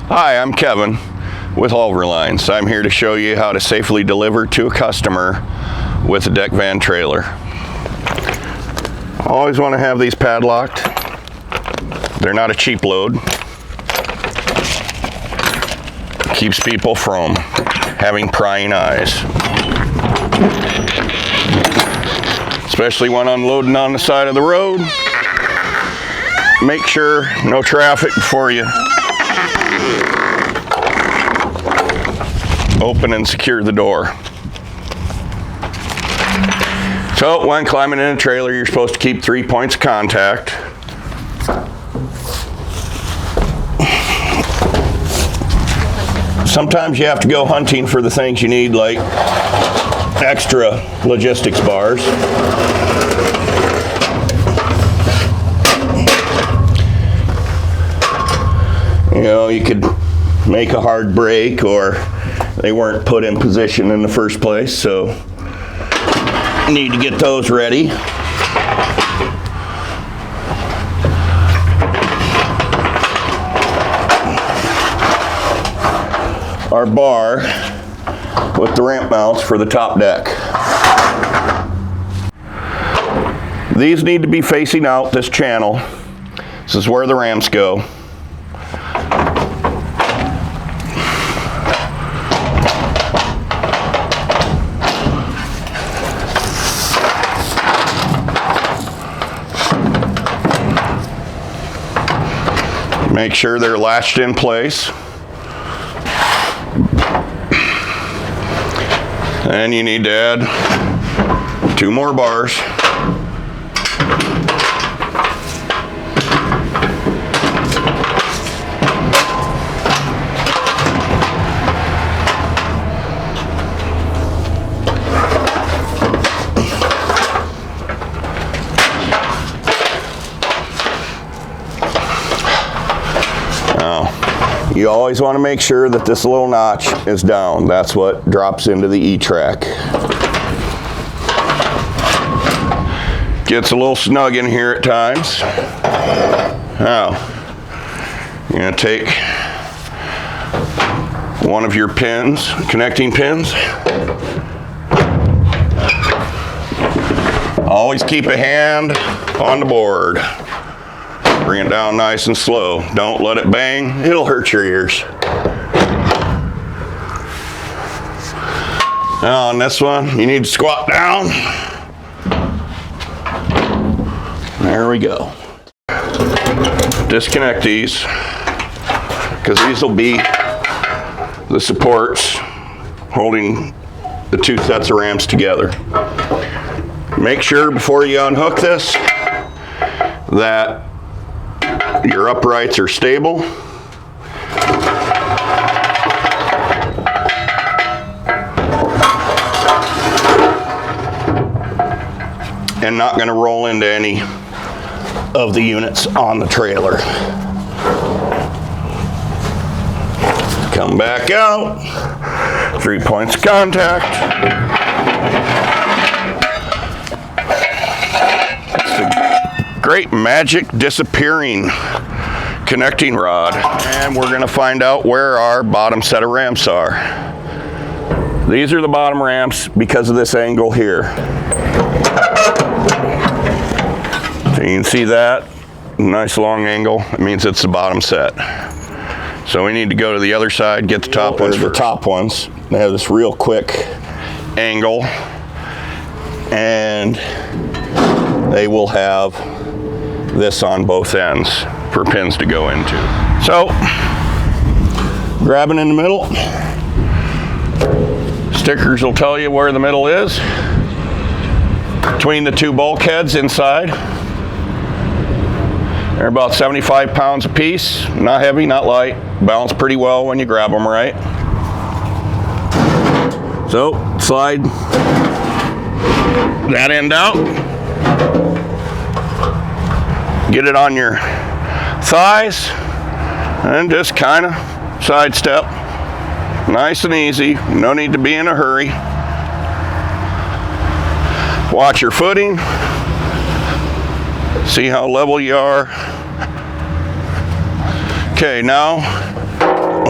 Hi, I'm Kevin with Halvor Lines. I'm here to show you how to safely deliver to a customer with a deck van trailer. Always want to have these padlocked. They're not a cheap load. Keeps people from having prying eyes. Especially when unloading on the side of the road. Make sure no traffic before you open and secure the door. So when climbing in a trailer, you're supposed to keep 3 points of contact. Sometimes you have to go hunting for the things you need, like extra logistics bars. You know, you could make a hard break, or they weren't put in position in the first place, so you need to get those ready. Our bar with the ramp mounts for the top deck. These need to be facing out this channel. This is where the ramps go. Make sure they're latched in place. And you need to add 2 more bars. You always want to make sure that this little notch is down. That's what drops into the E-track. Gets a little snug in here at times. Now, you're going to take one of your pins, connecting pins. Always keep a hand on the board. Bring it down nice and slow. Don't let it bang. It'll hurt your ears. Now on this one, you need to squat down. There we go. Disconnect these, because these will be the supports holding the 2 sets of ramps together. Make sure before you unhook this that your uprights are stable. And not going to roll into any of the units on the trailer. Come back out. 3 points of contact. Great magic disappearing connecting rod, and we're going to find out where our bottom set of ramps are. These are the bottom ramps because of this angle here. So you can see that nice long angle. It means it's the bottom set. So we need to go to the other side, get the top ones. The top ones, they have this real quick angle, and they will have this on both ends for pins to go into. So, grabbing in the middle. Stickers will tell you where the middle is. Between the 2 bulkheads inside. They're about 75 pounds a piece. Not heavy, not light. Balance pretty well when you grab them right. So slide that end out. Get it on your thighs and just kind of sidestep. Nice and easy. No need to be in a hurry. Watch your footing. See how level you are. Okay, now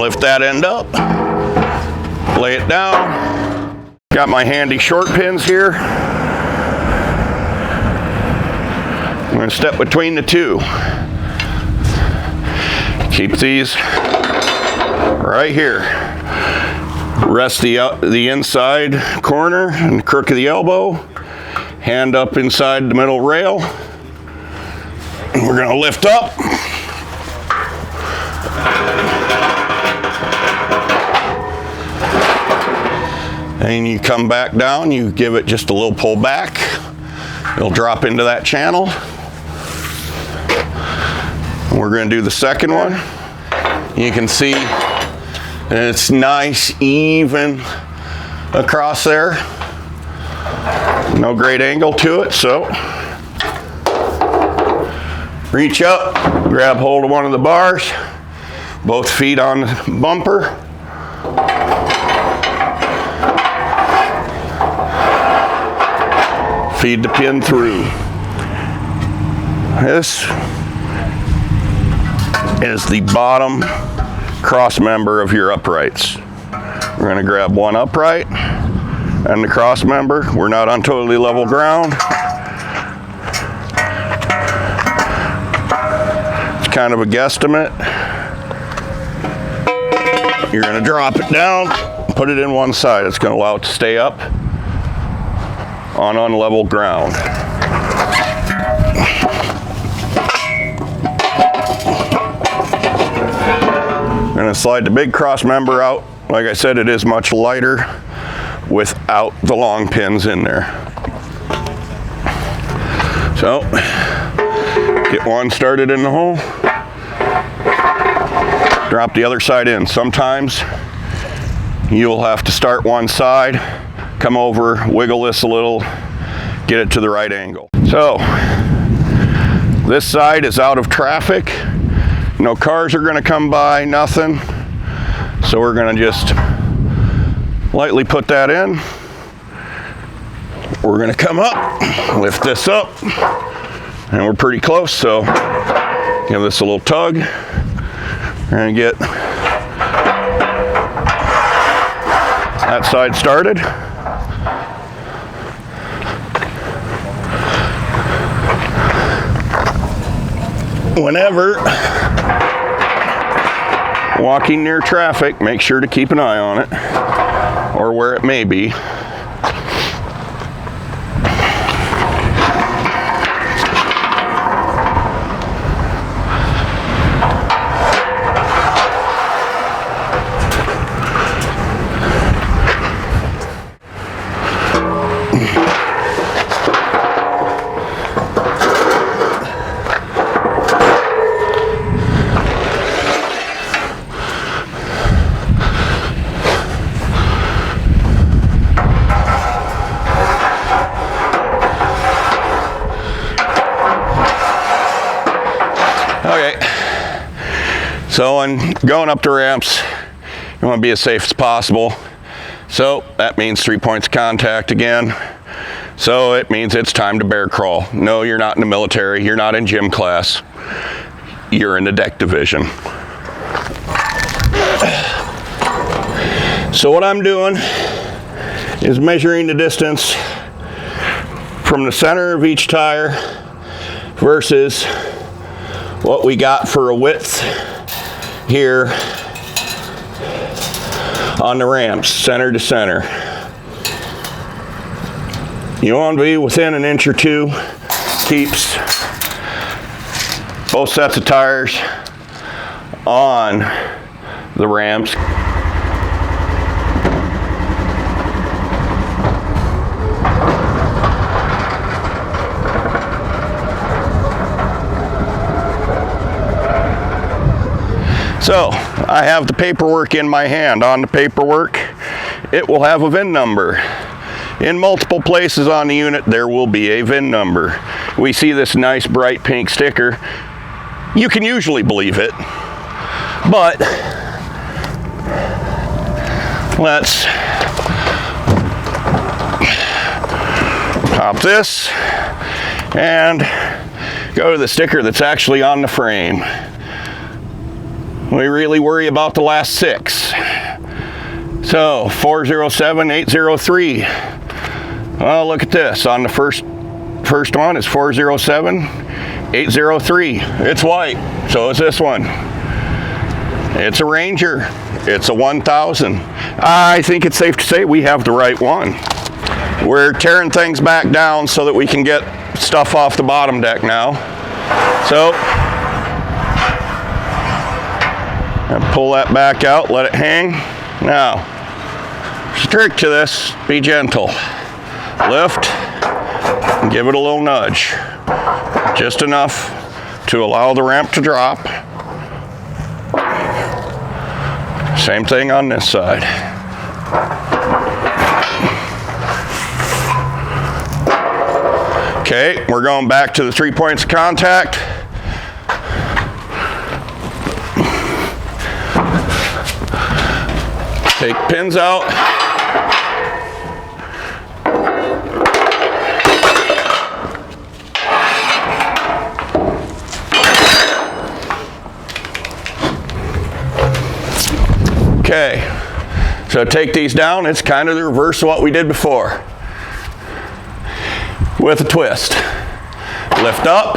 lift that end up. Lay it down. Got my handy short pins here. I'm going to step between the two. Keep these right here. Rest the inside corner and the crook of the elbow. Hand up inside the middle rail. And we're going to lift up. And you come back down, you give it just a little pull back. It'll drop into that channel. And we're going to do the second one. You can see it's nice, even across there. No great angle to it, so reach up, grab hold of one of the bars, both feet on the bumper. Feed the pin through. This is the bottom cross member of your uprights. We're going to grab one upright and the cross member. We're not on totally level ground. It's kind of a guesstimate. You're going to drop it down, put it in one side. It's going to allow it to stay up on unlevel ground. I'm going to slide the big cross member out. Like I said, it is much lighter without the long pins in there. So, get one started in the hole. Drop the other side in. Sometimes you'll have to start one side, come over, wiggle this a little, get it to the right angle. So, this side is out of traffic. No cars are going to come by, nothing. So we're going to just lightly put that in. We're going to come up, lift this up, and we're pretty close, so give this a little tug and get that side started. Whenever walking near traffic, make sure to keep an eye on it or where it may be. Okay, so when going up the ramps, you want to be as safe as possible. So that means 3 points of contact again. So it means it's time to bear crawl. No, you're not in the military, you're not in gym class, you're in the deck division. So what I'm doing is measuring the distance from the center of each tire versus what we got for a width here on the ramps, center to center. You want to be within an inch or two. Keeps both sets of tires on the ramps. So I have the paperwork in my hand. On the paperwork, it will have a VIN number. In multiple places on the unit, there will be a VIN number. We see this nice bright pink sticker. You can usually believe it, but let's pop this and go to the sticker that's actually on the frame. We really worry about the last 6. So 407803. Well, look at this. On the first one is 407803. It's white. So is this one. It's a Ranger. It's a 1000. I think it's safe to say we have the right one. We're tearing things back down so that we can get stuff off the bottom deck now. So, and pull that back out, let it hang. Now, there's a trick to this. Be gentle. Lift, and give it a little nudge. Just enough to allow the ramp to drop. Same thing on this side. Okay, we're going back to the 3 points of contact. Take pins out. Okay, so take these down. It's kind of the reverse of what we did before. With a twist. Lift up.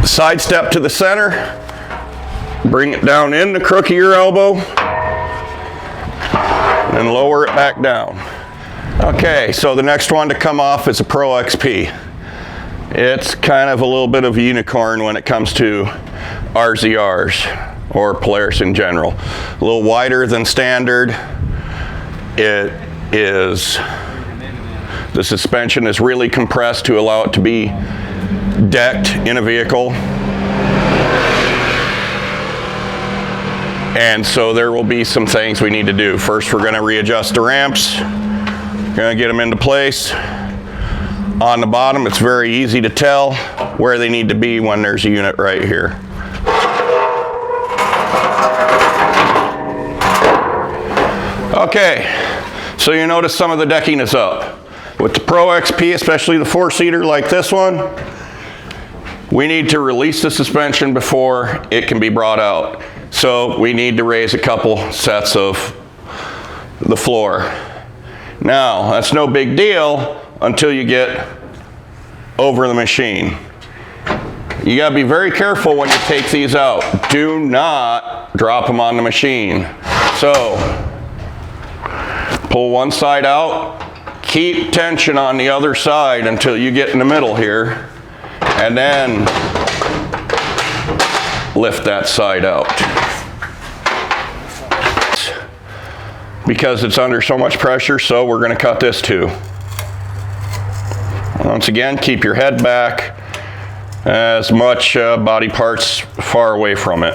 Side step to the center. Bring it down in the crook of your elbow. And lower it back down. Okay, so the next one to come off is a Pro XP. It's kind of a little bit of a unicorn when it comes to RZRs. Or Polaris in general. A little wider than standard. The suspension is really compressed to allow it to be decked in a vehicle. And so there will be some things we need to do. First, we're going to readjust the ramps. Going to get them into place. On the bottom, it's very easy to tell where they need to be when there's a unit right here. Okay, so you notice some of the decking is up. With the Pro XP, especially the 4-seater like this one, we need to release the suspension before it can be brought out. So we need to raise a couple sets of the floor. Now, that's no big deal until you get over the machine. You gotta be very careful when you take these out. Do not drop them on the machine. So, pull one side out, keep tension on the other side until you get in the middle here, and then lift that side out. Because it's under so much pressure, so we're going to cut this too. Once again, keep your head back, as much body parts far away from it.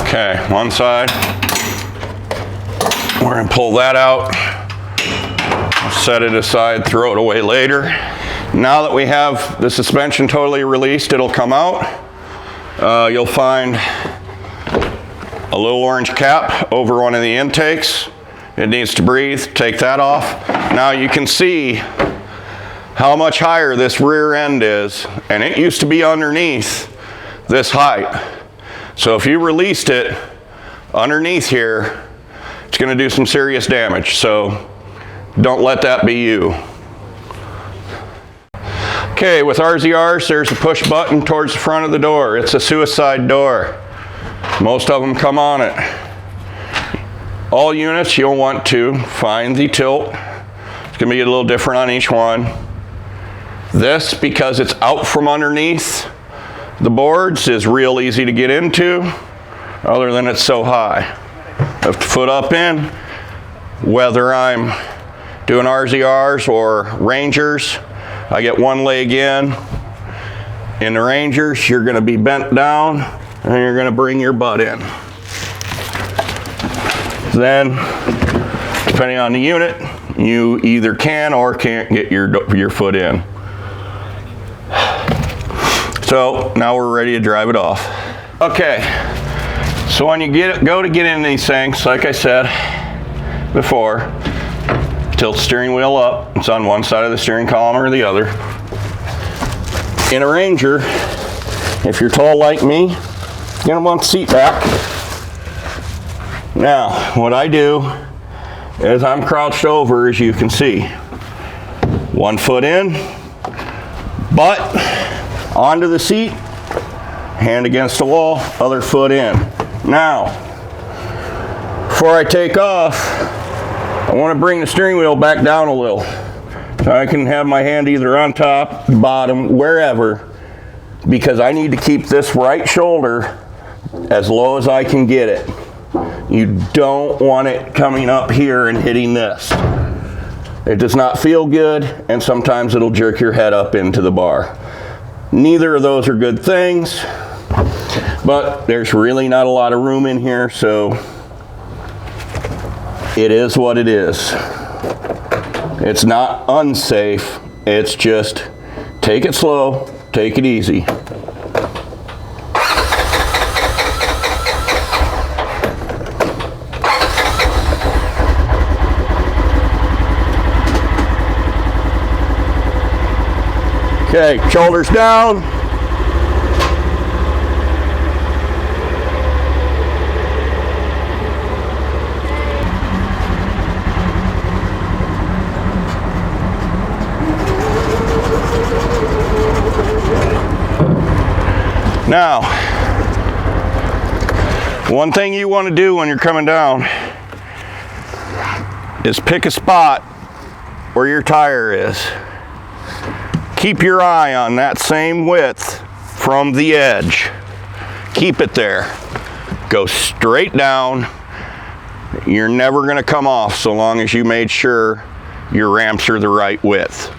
Okay, one side. We're going to pull that out, set it aside, throw it away later. Now that we have the suspension totally released, it'll come out. You'll find a little orange cap over one of the intakes. It needs to breathe. Take that off. Now you can see how much higher this rear end is, and it used to be underneath this height. So if you released it underneath here, it's going to do some serious damage, so don't let that be you. Okay, with RZRs, there's a push button towards the front of the door. It's a suicide door. Most of them come on it. All units, you'll want to find the tilt. It's going to be a little different on each one. This, because it's out from underneath the boards, is real easy to get into, other than it's so high. Lift the foot up in. Whether I'm doing RZRs or Rangers, I get one leg in. In the Rangers, you're going to be bent down and you're going to bring your butt in. Then, depending on the unit, you either can or can't get your foot in. So now we're ready to drive it off. Okay, so when you go to get in these things, like I said before, tilt the steering wheel up. It's on one side of the steering column or the other. In a Ranger, if you're tall like me, you're gonna want the seat back. Now, what I do is I'm crouched over, as you can see. One foot in, butt onto the seat, hand against the wall, other foot in. Now, before I take off, I want to bring the steering wheel back down a little. So I can have my hand either on top, bottom, wherever, because I need to keep this right shoulder as low as I can get it. You don't want it coming up here and hitting this. It does not feel good, and sometimes it'll jerk your head up into the bar. Neither of those are good things, but there's really not a lot of room in here, so it is what it is. It's not unsafe, it's just take it slow, take it easy. Okay, shoulders down. Now, one thing you want to do when you're coming down is pick a spot where your tire is. Keep your eye on that same width from the edge. Keep it there. Go straight down. You're never going to come off so long as you made sure your ramps are the right width.